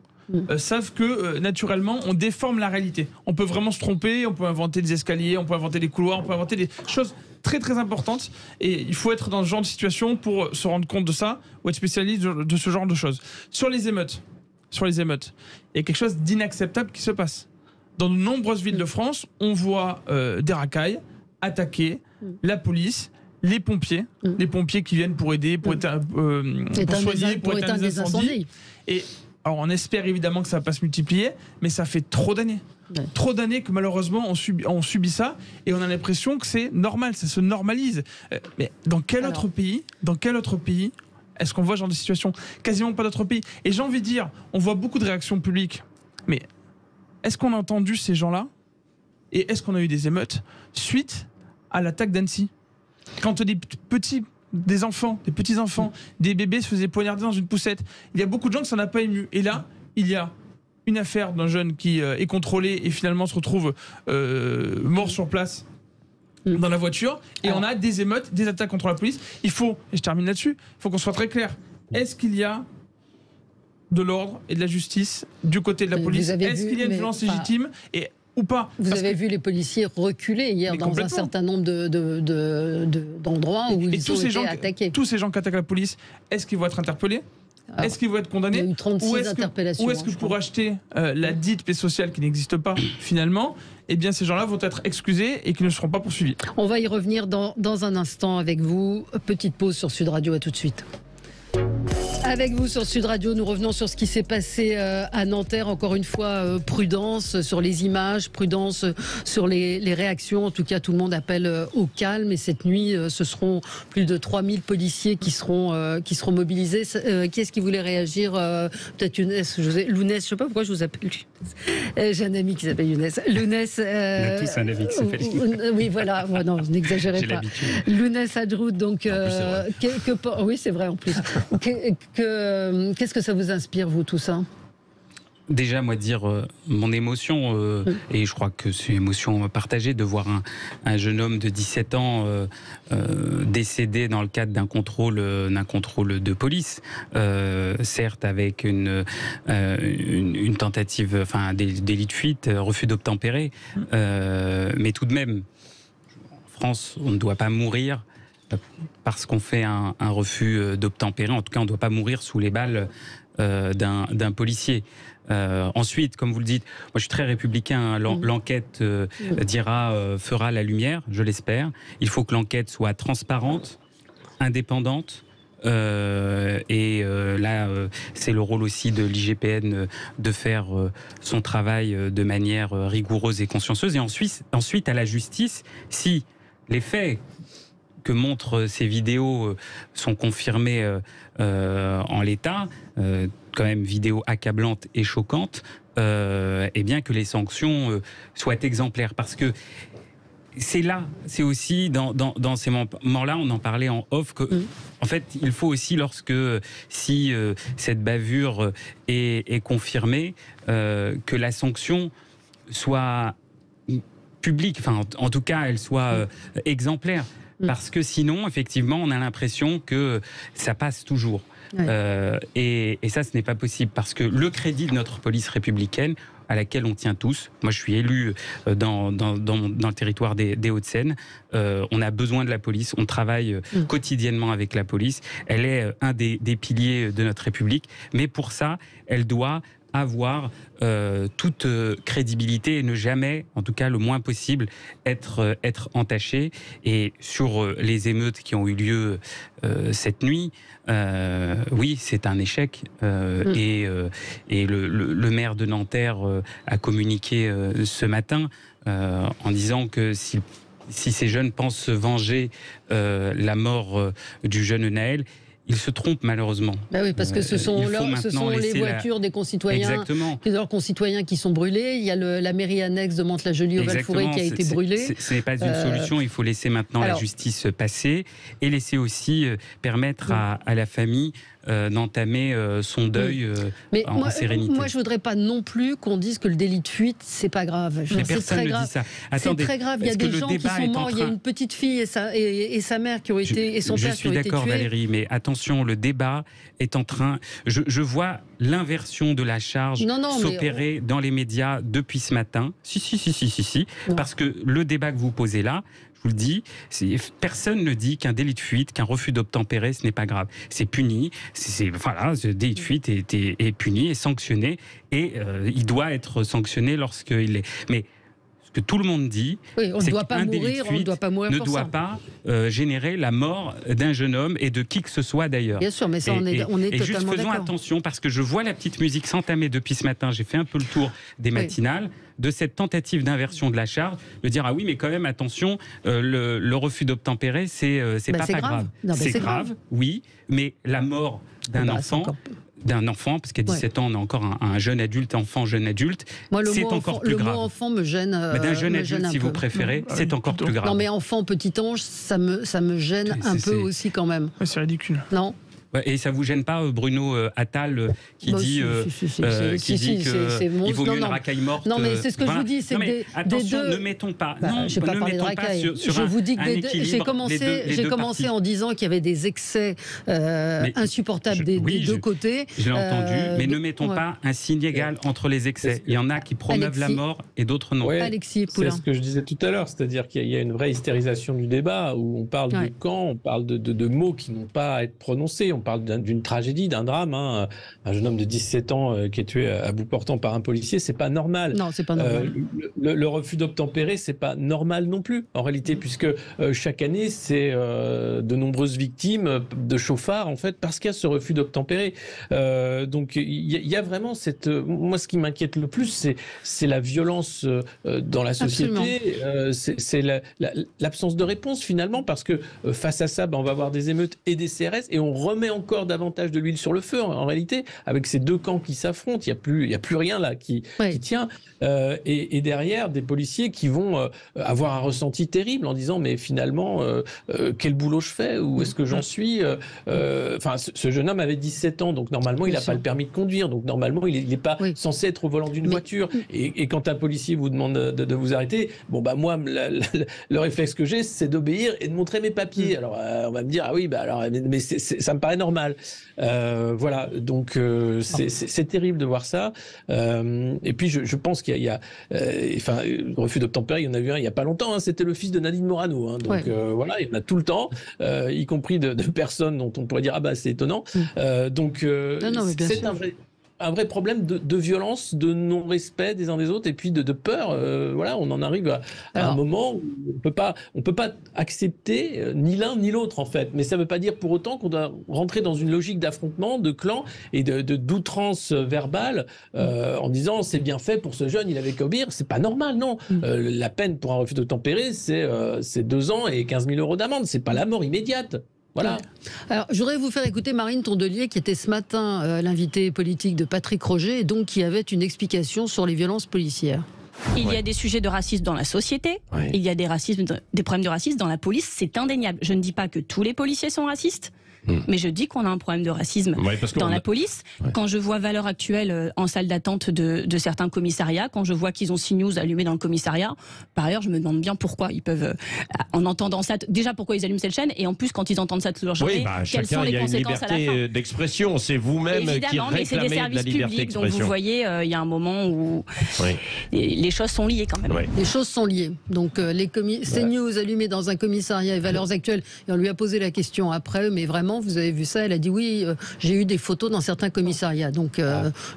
savent que naturellement on déforme la réalité. On peut vraiment se tromper, on peut inventer des escaliers, on peut inventer des couloirs, on peut inventer des choses très très importantes, et il faut être dans ce genre de situation pour se rendre compte de ça ou être spécialiste de ce genre de choses. Sur les émeutes, il y a quelque chose d'inacceptable qui se passe. Dans de nombreuses villes de France, on voit des racailles attaquer la police, les pompiers qui viennent pour aider, pour soigner, pour éteindre des incendies. Et alors on espère évidemment que ça ne va pas se multiplier, mais ça fait trop d'années. Ouais. Trop d'années que malheureusement on subit ça, et on a l'impression que c'est normal, ça se normalise. Mais dans quel autre pays est-ce qu'on voit ce genre de situation? Quasiment pas d'autres pays. Et j'ai envie de dire, on voit beaucoup de réactions publiques, mais est-ce qu'on a entendu ces gens-là? Et est-ce qu'on a eu des émeutes suite à l'attaque d'Annecy? Quand des enfants, des petits-enfants, des bébés se faisaient poignarder dans une poussette. Il y a beaucoup de gens que ça n'a pas ému. Et là, il y a une affaire d'un jeune qui est contrôlé et finalement se retrouve mort sur place dans la voiture. Et on a des émeutes, des attaques contre la police. Et je termine là-dessus, il faut qu'on soit très clair. Est-ce qu'il y a de l'ordre et de la justice du côté de la police? Est-ce qu'il y a une violence légitime ou pas? Vous avez vu les policiers reculer hier dans un certain nombre d'endroits où ils ont été attaqués. Tous ces gens qui attaquent la police, est-ce qu'ils vont être interpellés? Est-ce qu'ils vont être condamnés? Il y a eu 36 interpellations. Ou est-ce que pour acheter la dite paix sociale qui n'existe pas finalement, eh bien ces gens-là vont être excusés et qui ne seront pas poursuivis? On va y revenir dans un instant avec vous. Petite pause sur Sud Radio, à tout de suite. Avec vous sur Sud Radio, nous revenons sur ce qui s'est passé à Nanterre. Encore une fois, prudence sur les images, prudence sur les réactions. En tout cas, tout le monde appelle au calme. Et cette nuit, ce seront plus de 3000 policiers qui seront mobilisés. Qui est-ce qui voulait réagir? Peut-être Lounès, je ne sais pas pourquoi je vous appelle Lounès. J'ai un ami qui s'appelle Lounès. Lounès. On a tous un ami qui s'appelle Lounès. Oui, voilà. Ouais, non, n'exagérez pas. Lounès Hadjroud, donc. Oui, c'est vrai en plus. Qu'est-ce que ça vous inspire, vous, tout ça? Déjà, moi, dire mon émotion, et je crois que c'est une émotion partagée, de voir un jeune homme de 17 ans décédé dans le cadre d'un contrôle de police, certes avec une tentative, enfin, délit de fuite, refus d'obtempérer, mais tout de même, en France, on ne doit pas mourir parce qu'on fait un refus d'obtempérer. En tout cas, on ne doit pas mourir sous les balles d'un policier. Ensuite, comme vous le dites, moi je suis très républicain, l'enquête fera la lumière, je l'espère. Il faut que l'enquête soit transparente, indépendante, et là c'est le rôle aussi de l'IGPN de faire son travail de manière rigoureuse et consciencieuse. Et ensuite à la justice, si les faits que montrent ces vidéos sont confirmées en l'état, quand même vidéos accablantes et choquantes, et bien que les sanctions soient exemplaires. Parce que c'est aussi dans ces moments-là, on en parlait en off, que en fait, il faut aussi, si cette bavure est confirmée, que la sanction soit publique, enfin en tout cas, elle soit exemplaire. Parce que sinon, effectivement, on a l'impression que ça passe toujours. Ouais. Et ça, ce n'est pas possible, parce que le crédit de notre police républicaine, à laquelle on tient tous. Moi, je suis élu dans le territoire des Hauts-de-Seine. On a besoin de la police. On travaille quotidiennement avec la police. Elle est un des piliers de notre République. Mais pour ça, elle doit avoir toute crédibilité et ne jamais, en tout cas le moins possible, être entachée. Et sur les émeutes qui ont eu lieu cette nuit, oui, c'est un échec. Et le maire de Nanterre a communiqué ce matin en disant que si ces jeunes pensent se venger la mort du jeune Naël, ils se trompent malheureusement. Bah oui, parce que ce sont les voitures des concitoyens, leurs concitoyens qui sont brûlés. Il y a la mairie annexe de Mantes-la-Jolie au Val-Fouré qui a été brûlée. Ce n'est pas une solution. Il faut laisser maintenant la justice passer et laisser aussi permettre à la famille d'entamer son deuil en sérénité. Moi, je voudrais pas non plus qu'on dise que le délit de fuite, c'est pas grave. C'est très grave. C'est très grave. Il y a des gens qui sont morts. Il y a une petite fille et sa mère qui ont été et son père qui ont été tués. Je suis d'accord, Valérie, mais attention, le débat est en train. Je vois l'inversion de la charge s'opérer dans les médias depuis ce matin. Si. Parce que le débat que vous posez là, je vous le dis, personne ne dit qu'un délit de fuite, qu'un refus d'obtempérer, ce n'est pas grave. C'est puni. Voilà, ce délit de fuite est puni, est sanctionné, et il doit être sanctionné lorsqu'il est. Mais ce que tout le monde dit, c'est qu'un délit de fuite ne doit pas générer la mort d'un jeune homme et de qui que ce soit d'ailleurs. Bien sûr, mais ça, on est totalement d'accord. Et juste faisons attention, parce que je vois la petite musique s'entamer depuis ce matin. J'ai fait un peu le tour des matinales. De cette tentative d'inversion de la charge, de dire ah oui, mais quand même attention, le refus d'obtempérer, c'est pas grave. C'est grave, oui, mais la mort d'un enfant, parce qu'à 17 ans, on a encore un jeune adulte, jeune adulte, c'est encore plus grave. Le mot enfant me gêne. Mais d'un jeune adulte, si vous préférez, c'est encore plus grave. Non, mais enfant, petit ange, ça me gêne un peu aussi quand même. C'est ridicule. Non. Et ça vous gêne pas, Bruno Attal, qui dit qu'il vaut mieux une racaille morte? Non, mais c'est ce que je vous dis. Attention, ne mettons pas. Non, je ne vais pas parler de racaille. Je vous dis que j'ai commencé en disant qu'il y avait des excès insupportables des deux côtés. Je l'ai entendu, mais ne mettons pas un signe égal entre les excès. Il y en a qui promeuvent la mort et d'autres non. Alexis Poulain. C'est ce que je disais tout à l'heure, c'est-à-dire qu'il y a une vraie hystérisation du débat où on parle de camp, on parle de mots qui n'ont pas à être prononcés. On parle d'une tragédie, d'un drame. Un jeune homme de 17 ans qui est tué à bout portant par un policier, c'est pas normal. Non, c'est pas normal. Le refus d'obtempérer, c'est pas normal non plus, en réalité, puisque chaque année, c'est de nombreuses victimes de chauffards, en fait, parce qu'il y a ce refus d'obtempérer. Donc, il y a vraiment cette... Moi, ce qui m'inquiète le plus, c'est la violence dans la société. C'est l'absence de réponse, finalement, parce que face à ça, on va avoir des émeutes et des CRS, et on remet encore davantage de l'huile sur le feu, en réalité, avec ces deux camps qui s'affrontent. Il n'y a plus rien là qui tient. Et derrière, des policiers qui vont avoir un ressenti terrible en disant mais finalement, quel boulot je fais? Où est-ce que j'en suis? Enfin, ce jeune homme avait 17 ans, donc normalement, il n'a pas le permis de conduire. Donc normalement, il n'est pas censé être au volant d'une voiture. Et quand un policier vous demande de vous arrêter, moi, le réflexe que j'ai, c'est d'obéir et de montrer mes papiers. Alors, on va me dire, ah oui, mais ça me paraît normal. Voilà, donc c'est terrible de voir ça. Et puis je pense qu'il y a le refus d'obtempérer, il y en a eu un il n'y a pas longtemps, c'était le fils de Nadine Morano. Donc voilà, il y en a tout le temps, y compris de personnes dont on pourrait dire ah bah c'est étonnant. Donc c'est un vrai... un vrai problème de violence, de non-respect des uns des autres, et puis de peur. Voilà, on en arrive à un moment où on peut pas accepter ni l'un ni l'autre, en fait. Mais ça ne veut pas dire pour autant qu'on doit rentrer dans une logique d'affrontement, de clan et d'outrance verbale en disant c'est bien fait pour ce jeune, il avait qu'à obéir. C'est pas normal, non. La peine pour un refus de tempérer, c'est 2 ans et 15 000 € d'amende. C'est pas la mort immédiate. Voilà. Alors, je voudrais vous faire écouter Marine Tondelier, qui était ce matin l'invitée politique de Patrick Roger, et donc qui avait une explication sur les violences policières. Il y a des sujets de racisme dans la société, il y a des problèmes de racisme dans la police, c'est indéniable. Je ne dis pas que tous les policiers sont racistes, mais je dis qu'on a un problème de racisme dans la police. Quand je vois Valeurs Actuelles en salle d'attente de certains commissariats, quand je vois qu'ils ont CNews allumé dans le commissariat, par ailleurs, je me demande bien pourquoi ils peuvent, en entendant ça, déjà pourquoi ils allument cette chaîne, et en plus quand ils entendent ça toute leur journée, quelles sont les conséquences à la fin. Il y a une liberté d'expression, c'est vous-même qui réclamez mais c'est des services de la liberté publics, donc d'expression. vous voyez, il y a un moment où les choses sont liées quand même. Les choses sont liées. Donc CNews allumé dans un commissariat et Valeurs Actuelles, et on lui a posé la question après, mais vraiment, vous avez vu ça, elle a dit oui, j'ai eu des photos dans certains commissariats. Donc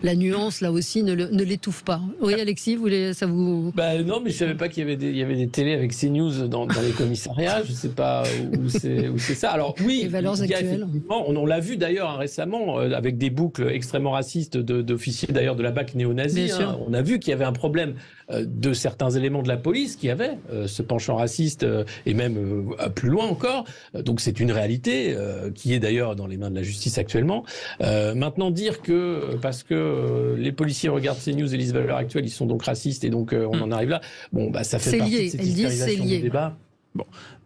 la nuance, là aussi, ne l'étouffe pas. Oui, Alexis, ça vous... Non, mais je savais pas qu'il y avait des télés avec CNews dans les commissariats. Je sais pas où c'est ça. Alors oui, Valeurs Actuelles. On l'a vu d'ailleurs récemment avec des boucles extrêmement racistes d'officiers d'ailleurs de la BAC néo-nazie. On a vu qu'il y avait un problème de certains éléments de la police qui avaient ce penchant raciste et même plus loin encore. Donc c'est une réalité qui est d'ailleurs dans les mains de la justice actuellement. Maintenant dire que parce que les policiers regardent CNews et lisent Valeurs Actuelles, ils sont donc racistes et donc on en arrive là. Ça fait partie de cette hystérisation du débat.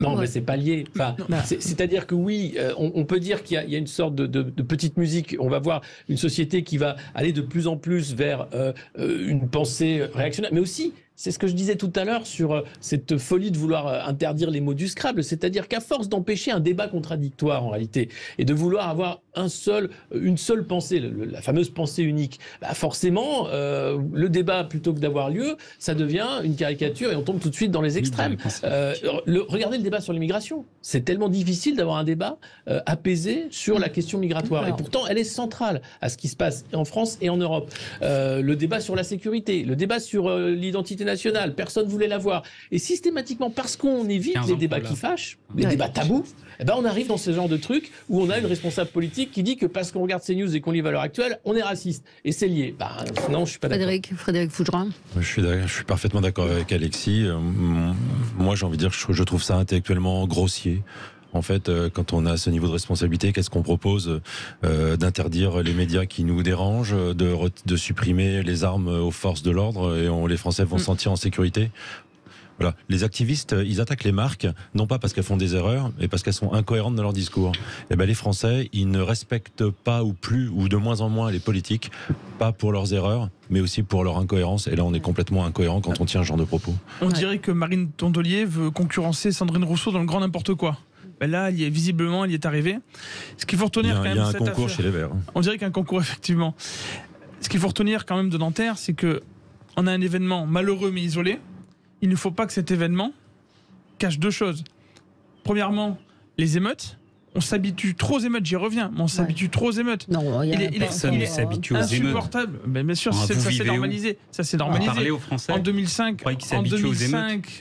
Non, mais c'est pas lié. Enfin, c'est-à-dire que oui, on peut dire qu'il y a une sorte de petite musique. On va voir une société qui va aller de plus en plus vers une pensée réactionnaire, mais aussi, c'est ce que je disais tout à l'heure sur cette folie de vouloir interdire les mots du Scrabble. C'est-à-dire qu'à force d'empêcher un débat contradictoire en réalité et de vouloir avoir une seule pensée, la fameuse pensée unique, forcément, le débat, plutôt que d'avoir lieu, ça devient une caricature et on tombe tout de suite dans les extrêmes. Regardez le débat sur l'immigration. C'est tellement difficile d'avoir un débat apaisé sur la question migratoire. Et pourtant, elle est centrale à ce qui se passe en France et en Europe. Le débat sur la sécurité, le débat sur l'identité nationale, personne ne voulait l'avoir. Et systématiquement, parce qu'on évite les débats qui fâchent, les débats tabous, on arrive dans ce genre de truc où on a une responsable politique qui dit que parce qu'on regarde CNews et qu'on lit Valeurs Actuelles, on est raciste. Et c'est lié. Non, je suis pas d'accord. Frédéric Fougera. Je suis parfaitement d'accord avec Alexis. Moi, j'ai envie de dire que je trouve ça intellectuellement grossier. En fait, quand on a ce niveau de responsabilité, qu'est-ce qu'on propose d'interdire les médias qui nous dérangent, de supprimer les armes aux forces de l'ordre et les Français vont se sentir en sécurité. Voilà. Les activistes, ils attaquent les marques, non pas parce qu'elles font des erreurs, mais parce qu'elles sont incohérentes dans leur discours. Et les Français, ils ne respectent pas ou de moins en moins les politiques, pas pour leurs erreurs, mais aussi pour leur incohérence. Et là, on est complètement incohérent quand on tient ce genre de propos. On dirait que Marine Tondelier veut concurrencer Sandrine Rousseau dans le grand n'importe quoi. Là, visiblement, il y est arrivé. Ce qu'il faut retenir, il y a un concours chez les Verts. On dirait qu'un concours, effectivement. Ce qu'il faut retenir quand même de Nanterre, c'est que on a un événement malheureux mais isolé. Il ne faut pas que cet événement cache 2 choses. Premièrement, les émeutes. On s'habitue trop aux émeutes, j'y reviens, mais on s'habitue trop aux émeutes. Non, personne ne s'habitue aux émeutes. Insupportable. Mais bien sûr, ça c'est normalisé. Ça c'est normalisé. Parler aux Français. En 2005,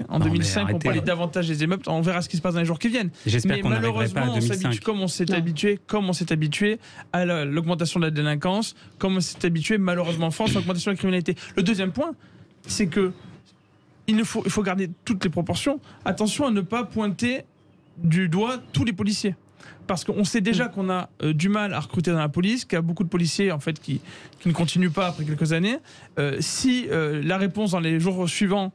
on parlait davantage des émeutes. On verra ce qui se passe dans les jours qui viennent. J'espère qu'on n'arriverait pas à 2005. Comme on s'est habitué à l'augmentation de la délinquance, comme on s'est habitué malheureusement en France à l'augmentation de la criminalité. Le deuxième point, c'est que il faut garder toutes les proportions. Attention à ne pas pointer du doigt tous les policiers. Parce qu'on sait déjà qu'on a du mal à recruter dans la police, qu'il y a beaucoup de policiers en fait qui ne continuent pas après quelques années. Si la réponse dans les jours suivants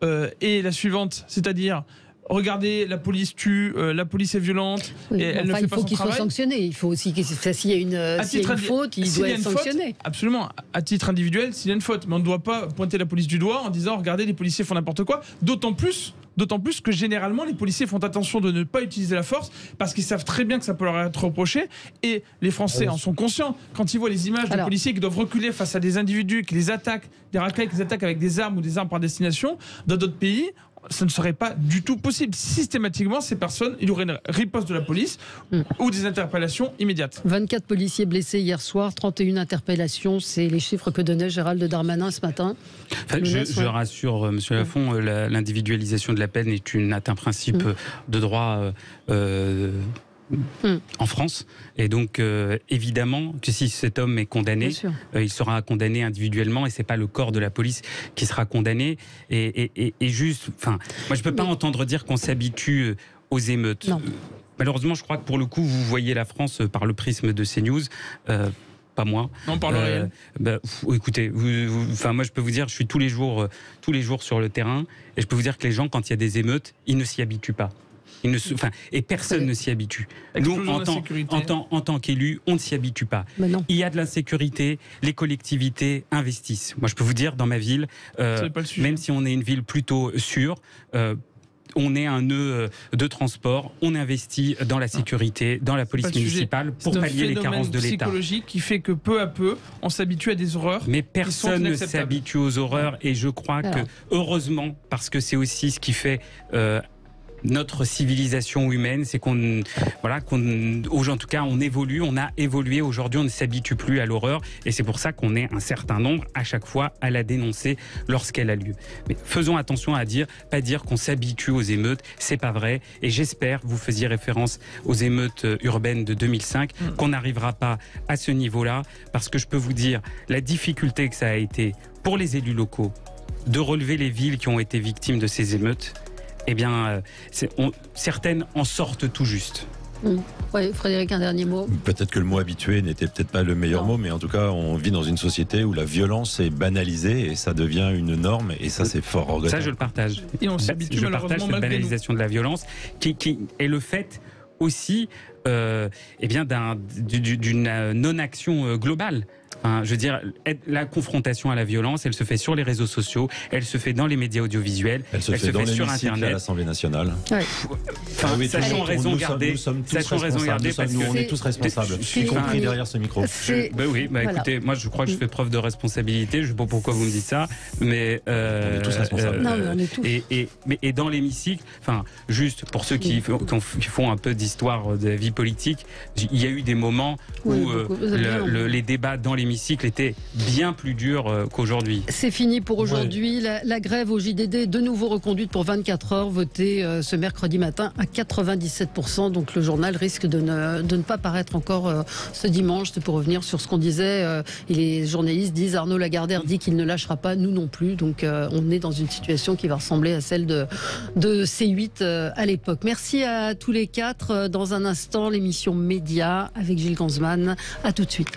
est la suivante, c'est-à-dire regardez, la police tue, la police est violente, et elle ne fait pas son travail. Il faut qu'il soit sanctionné. Il faut aussi qu'il s'il y a une faute, il doit être sanctionné. Absolument, à titre individuel, s'il y a une faute, mais on ne doit pas pointer la police du doigt en disant regardez, les policiers font n'importe quoi. D'autant plus que généralement les policiers font attention de ne pas utiliser la force parce qu'ils savent très bien que ça peut leur être reproché et les Français en sont conscients. Quand ils voient les images de policiers qui doivent reculer face à des individus qui les attaquent, des racailles qui les attaquent avec des armes ou des armes par destination, dans d'autres pays, ça ne serait pas du tout possible. Systématiquement, ces personnes, il y aurait une riposte de la police ou des interpellations immédiates. 24 policiers blessés hier soir, 31 interpellations, c'est les chiffres que donnait Gérald Darmanin ce matin. Je rassure Monsieur Lafont, l'individualisation de la peine est un principe de droit en France, et donc évidemment que si cet homme est condamné, il sera condamné individuellement, et c'est pas le corps de la police qui sera condamné. Et juste, enfin, moi je peux pas entendre dire qu'on s'habitue aux émeutes. Malheureusement, je crois que pour le coup, vous voyez la France par le prisme de CNews. Pas moi. Non, par le réel. Écoutez, moi je peux vous dire, je suis tous les jours sur le terrain, et je peux vous dire que les gens, quand il y a des émeutes, ils ne s'y habituent pas. Et personne ne s'y habitue. Nous, en tant qu'élus, on ne s'y habitue pas. Il y a de l'insécurité, les collectivités investissent. Moi, je peux vous dire, dans ma ville, même si on est une ville plutôt sûre, on est un nœud de transport, on investit dans la sécurité, dans la police municipale pour pallier les carences de l'État. C'est un phénomène psychologique qui fait que peu à peu, on s'habitue à des horreurs. Mais personne ne s'habitue aux horreurs, et je crois que, heureusement, parce que c'est aussi ce qui fait notre civilisation humaine, c'est en tout cas, on évolue, on a évolué. Aujourd'hui, on ne s'habitue plus à l'horreur, et c'est pour ça qu'on est un certain nombre à chaque fois à la dénoncer lorsqu'elle a lieu. Mais faisons attention à pas dire qu'on s'habitue aux émeutes, c'est pas vrai. Et j'espère, vous faisiez référence aux émeutes urbaines de 2005, qu'on n'arrivera pas à ce niveau-là, parce que je peux vous dire la difficulté que ça a été pour les élus locaux de relever les villes qui ont été victimes de ces émeutes. Eh bien, certaines en sortent tout juste. Oui, Frédéric, un dernier mot. Peut-être que le mot habitué n'était peut-être pas le meilleur mot, mais en tout cas, on vit dans une société où la violence est banalisée, et ça devient une norme, et ça, c'est fort regrettable. Ça, je le partage. Et on s'habitue je partage cette banalisation de la violence, qui est le fait aussi d'une non-action globale. Je veux dire, la confrontation à la violence, elle se fait sur les réseaux sociaux, elle se fait dans les médias audiovisuels, elle se fait dans sur Internet. À l'Assemblée nationale. Sachons raison garder. On est tous responsables, y compris derrière ce micro. Écoutez, moi je crois que je fais preuve de responsabilité. Je ne sais pas pourquoi vous me dites ça, mais on est tous responsables. Et dans l'hémicycle, juste pour ceux qui font un peu d'histoire de la vie politique, il y a eu des moments où les débats dans l'hémicycle était bien plus dur qu'aujourd'hui. C'est fini pour aujourd'hui. La grève au JDD de nouveau reconduite pour 24 heures, votée ce mercredi matin à 97%. Donc le journal risque de ne pas paraître encore ce dimanche. C'est pour revenir sur ce qu'on disait. Et les journalistes disent, Arnaud Lagardère dit qu'il ne lâchera pas, nous non plus. Donc on est dans une situation qui va ressembler à celle de C8 à l'époque. Merci à tous les quatre. Dans un instant, l'émission Média avec Gilles Gansman. À tout de suite.